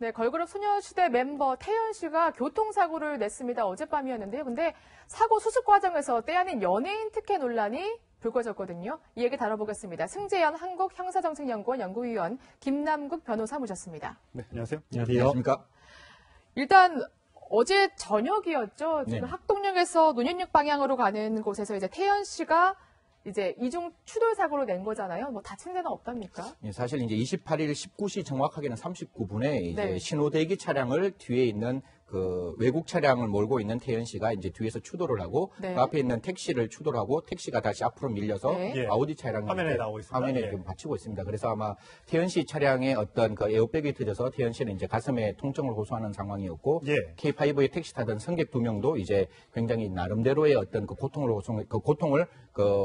네, 걸그룹 소녀시대 멤버 태연 씨가 교통사고를 냈습니다. 어젯밤이었는데요. 근데 사고 수습 과정에서 때 아닌 연예인 특혜 논란이 불거졌거든요. 이 얘기 다뤄보겠습니다. 승재현 한국형사정책연구원 연구위원 김남국 변호사 모셨습니다. 네, 안녕하세요. 안녕하십니까. 일단 어제 저녁이었죠. 지금 네. 학동역에서 논현역 방향으로 가는 곳에서 이제 태연 씨가 이제 이중 추돌 사고를 낸 거잖아요. 뭐 다친 데는 없답니까? 예, 사실 이제 28일 19시 정확하게는 39분에 이제 네. 신호대기 차량을 뒤에 있는 그 외국 차량을 몰고 있는 태연 씨가 이제 뒤에서 추돌을 하고 네. 그 앞에 있는 택시를 추돌하고 택시가 다시 앞으로 밀려서 네. 예. 아우디 차량이 화면에 이제 나오고 있습니다. 화면에 예. 좀 받치고 있습니다. 그래서 아마 태연 씨 차량의 어떤 그 에어백이 터져서 태연 씨는 이제 가슴에 통증을 호소하는 상황이었고 예. K5의 택시 타던 승객 2명도 이제 굉장히 나름대로의 어떤 그 고통을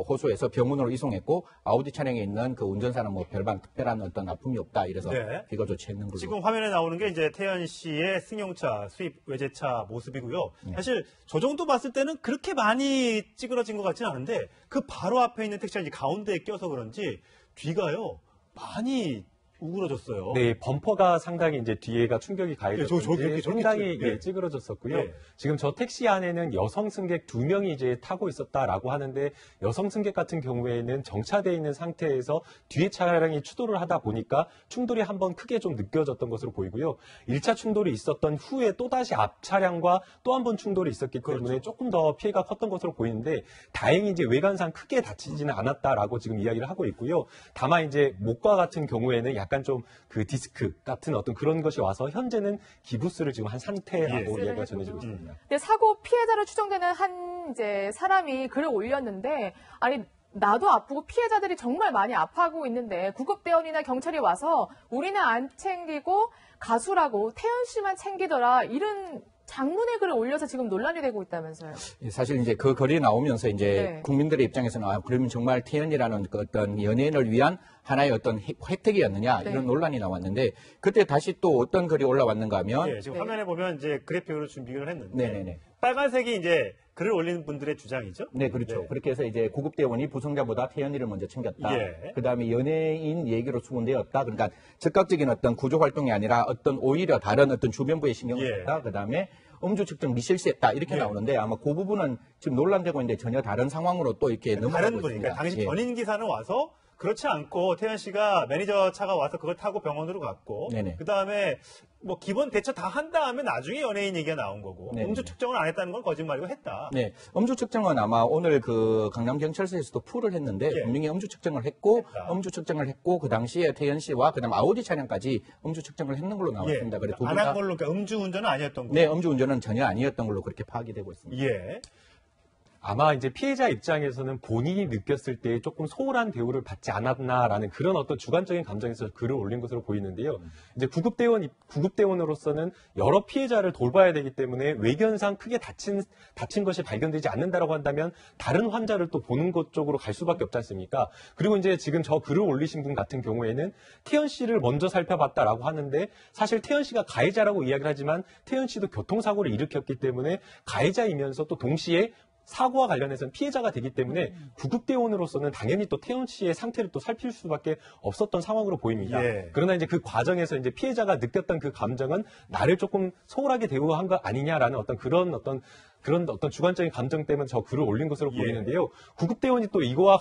호소해서 병원으로 이송했고 아우디 차량에 있는 그 운전사는 뭐 별반 특별한 어떤 아픔이 없다 이래서 네. 비거 조치했는 걸로. 지금 화면에 나오는 게 이제 태연 씨의 승용차 수입 외제차 모습이고요. 사실 저 정도 봤을 때는 그렇게 많이 찌그러진 것 같지는 않은데 그 바로 앞에 있는 택시가 이제 가운데에 껴서 그런지 뒤가요 많이 우그러졌어요. 네, 범퍼가 상당히 이제 뒤에가 충격이 가해졌는지 저렇게 상당히 예. 찌그러졌었고요. 예. 지금 저 택시 안에는 여성 승객 2명이 이제 타고 있었다라고 하는데 여성 승객 같은 경우에는 정차되어 있는 상태에서 뒤에 차량이 추돌을 하다 보니까 충돌이 한번 크게 좀 느껴졌던 것으로 보이고요. 1차 충돌이 있었던 후에 또다시 앞 차량과 또 한 번 충돌이 있었기 때문에 조금 더 피해가 컸던 것으로 보이는데 다행히 이제 외관상 크게 다치지는 않았다라고 지금 이야기를 하고 있고요. 다만 이제 목과 같은 경우에는 약간 좀 그 디스크 같은 어떤 그런 것이 와서 현재는 기부스를 지금 한 상태라고 예. 이야기가 전해지고 있습니다. 근데 사고 피해자로 추정되는 한 이제 사람이 글을 올렸는데 아니 나도 아프고 피해자들이 정말 많이 아파하고 있는데 구급대원이나 경찰이 와서 우리는 안 챙기고 가수라고 태연 씨만 챙기더라 이런 장문의 글을 올려서 지금 논란이 되고 있다면서요. 사실 이제 그 글이 나오면서 이제 네. 국민들의 입장에서는 그러면 정말 태연이라는 그 어떤 연예인을 위한 하나의 어떤 혜택이었느냐 네. 이런 논란이 나왔는데 그때 다시 또 어떤 글이 올라왔는가 하면 예, 지금 네. 화면에 보면 이제 그래픽으로 준비를 했는데 네네네. 빨간색이 이제 글을 올리는 분들의 주장이죠. 네, 그렇죠. 네. 그렇게 해서 이제 구급대원이 부상자보다 태연이를 먼저 챙겼다. 예. 그 다음에 연예인 얘기로 수군되었다. 그러니까 즉각적인 어떤 구조 활동이 아니라 어떤 오히려 다른 어떤 주변부에 신경을 예. 썼다. 그 다음에 음주 측정 미실시했다. 이렇게 예. 나오는데 아마 그 부분은 지금 논란되고 있는데 전혀 다른 상황으로 또 이렇게 넘어가고 다른 있습니다. 분이니까 당시 예. 견인 기사는 와서 그렇지 않고 태연 씨가 매니저 차가 와서 그걸 타고 병원으로 갔고 네네. 그다음에 뭐 기본 대처 다 한 다음에 나중에 연예인 얘기가 나온 거고 네네. 음주 측정을 안 했다는 건 거짓말이고 했다. 네, 음주 측정은 아마 오늘 그 강남경찰서에서도 풀을 했는데 예. 분명히 음주 측정을 했고 했다. 음주 측정을 했고 그 당시에 태연 씨와 그다음 아우디 차량까지 음주 측정을 했는 걸로 나왔습니다. 그래서 두 분 안 한 다 걸로 그러니까 음주 운전은 아니었던 거고. 네, 음주 운전은 전혀 아니었던 걸로 그렇게 파악이 되고 있습니다. 예. 아마 이제 피해자 입장에서는 본인이 느꼈을 때 조금 소홀한 대우를 받지 않았나라는 그런 어떤 주관적인 감정에서 글을 올린 것으로 보이는데요. 이제 구급대원으로서는 여러 피해자를 돌봐야 되기 때문에 외견상 크게 다친 것이 발견되지 않는다라고 한다면 다른 환자를 또 보는 것 쪽으로 갈 수밖에 없지 않습니까? 그리고 이제 지금 저 글을 올리신 분 같은 경우에는 태연 씨를 먼저 살펴봤다라고 하는데 사실 태연 씨가 가해자라고 이야기를 하지만 태연 씨도 교통사고를 일으켰기 때문에 가해자이면서 또 동시에 사고와 관련해서는 피해자가 되기 때문에 구급대원으로서는 당연히 또 태연 씨의 상태를 또 살필 수밖에 없었던 상황으로 보입니다. 예. 그러나 이제 그 과정에서 이제 피해자가 느꼈던 그 감정은 나를 조금 소홀하게 대우한 거 아니냐라는 그런 어떤 주관적인 감정 때문에 저 글을 올린 것으로 예. 보이는데요. 구급대원이 또 이와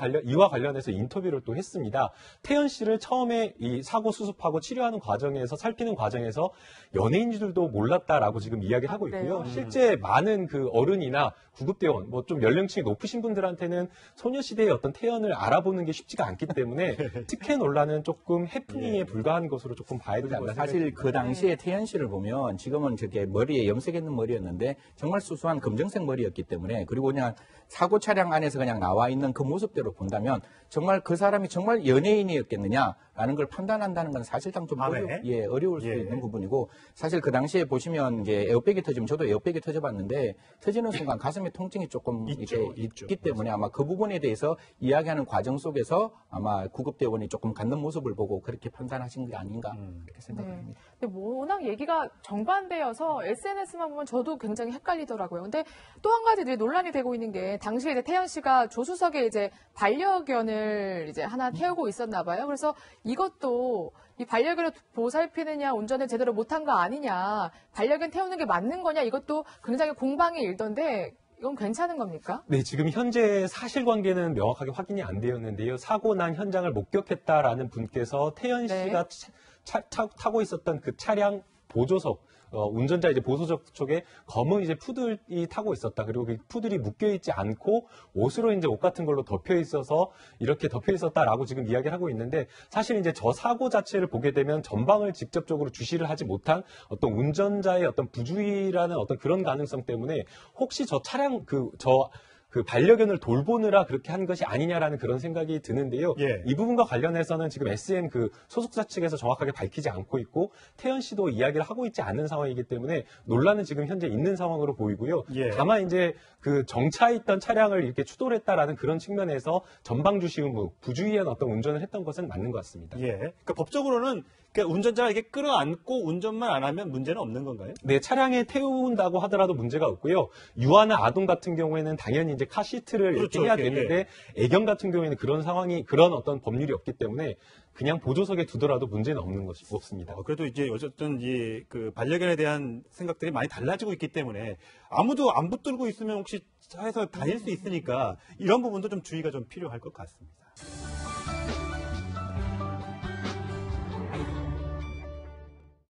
관련해서 인터뷰를 또 했습니다. 태연 씨를 처음에 이 사고 수습하고 치료하는 과정에서 살피는 과정에서 연예인들도 몰랐다라고 지금 이야기를 하고 있고요. 그래요? 실제 많은 그 어른이나 구급대원, 뭐 좀 연령층이 높으신 분들한테는 소녀시대의 어떤 태연을 알아보는 게 쉽지가 않기 때문에 특혜 논란은 조금 해프닝에 불과한 것으로 조금 봐야 되지 않나 사실 생각합니다. 그 당시에 태연 씨를 보면 지금은 저게 머리에 염색 있는 머리였는데 정말 수수한 검정색 머리였기 때문에 그리고 그냥 사고 차량 안에서 그냥 나와 있는 그 모습대로 본다면 정말 그 사람이 정말 연예인이었겠느냐라는 걸 판단한다는 건 사실상 좀 어려울 수 예. 있는 부분이고 사실 그 당시에 보시면 이제 에어백이 터지면 저도 에어백이 터져봤는데 터지는 순간 가슴에 통증이 조금 있죠. 있기 때문에 아마 그 부분에 대해서 이야기하는 과정 속에서 아마 구급대원이 조금 갖는 모습을 보고 그렇게 판단하신 게 아닌가 그렇게 생각합니다. 근데 워낙 얘기가 정반대여서 SNS만 보면 저도 굉장히 헷갈리더라고요. 근데 그런데 또 한 가지 이제 논란이 되고 있는 게 당시에 이제 태연 씨가 조수석에 이제 반려견을 이제 하나 태우고 있었나 봐요. 그래서 이것도 이 반려견을 보살피느냐 운전을 제대로 못한 거 아니냐, 반려견 태우는 게 맞는 거냐, 이것도 굉장히 공방이 일던데 이건 괜찮은 겁니까? 네, 지금 현재 사실관계는 명확하게 확인이 안 되었는데요. 사고 난 현장을 목격했다라는 분께서 태연 네. 씨가 타고 있었던 그 차량 보조석, 운전자 이제 보조석 쪽에 검은 이제 푸들이 타고 있었다. 그리고 그 푸들이 묶여 있지 않고 옷으로 이제 옷 같은 걸로 덮여 있어서 이렇게 덮여 있었다라고 지금 이야기를 하고 있는데, 사실 이제 저 사고 자체를 보게 되면 전방을 직접적으로 주시를 하지 못한 어떤 운전자의 어떤 부주의라는 어떤 그런 가능성 때문에 혹시 저 차량 그 반려견을 돌보느라 그렇게 한 것이 아니냐라는 그런 생각이 드는데요. 예. 이 부분과 관련해서는 지금 SM 그 소속사 측에서 정확하게 밝히지 않고 있고, 태연 씨도 이야기를 하고 있지 않는 상황이기 때문에 논란은 지금 현재 있는 상황으로 보이고요. 예. 다만 이제 그 정차해 있던 차량을 이렇게 추돌 했다라는 그런 측면에서 전방 주시 의무, 부주의한 어떤 운전을 했던 것은 맞는 것 같습니다. 예. 그러니까 법적으로는 그러니까 운전자가 이렇게 끌어안고 운전만 안 하면 문제는 없는 건가요? 네, 차량에 태운다고 하더라도 문제가 없고요. 유아나 아동 같은 경우에는 당연히 이제 카시트를 이렇게 그렇죠. 해야 예, 되는데, 애견 같은 경우에는 그런 상황이, 그런 어떤 법률이 없기 때문에 그냥 보조석에 두더라도 문제는 없는 것이 없습니다. 그래도 이제 어쨌든 그 반려견에 대한 생각들이 많이 달라지고 있기 때문에 아무도 안 붙들고 있으면 혹시 차에서 다닐 수 있으니까 이런 부분도 좀 주의가 좀 필요할 것 같습니다.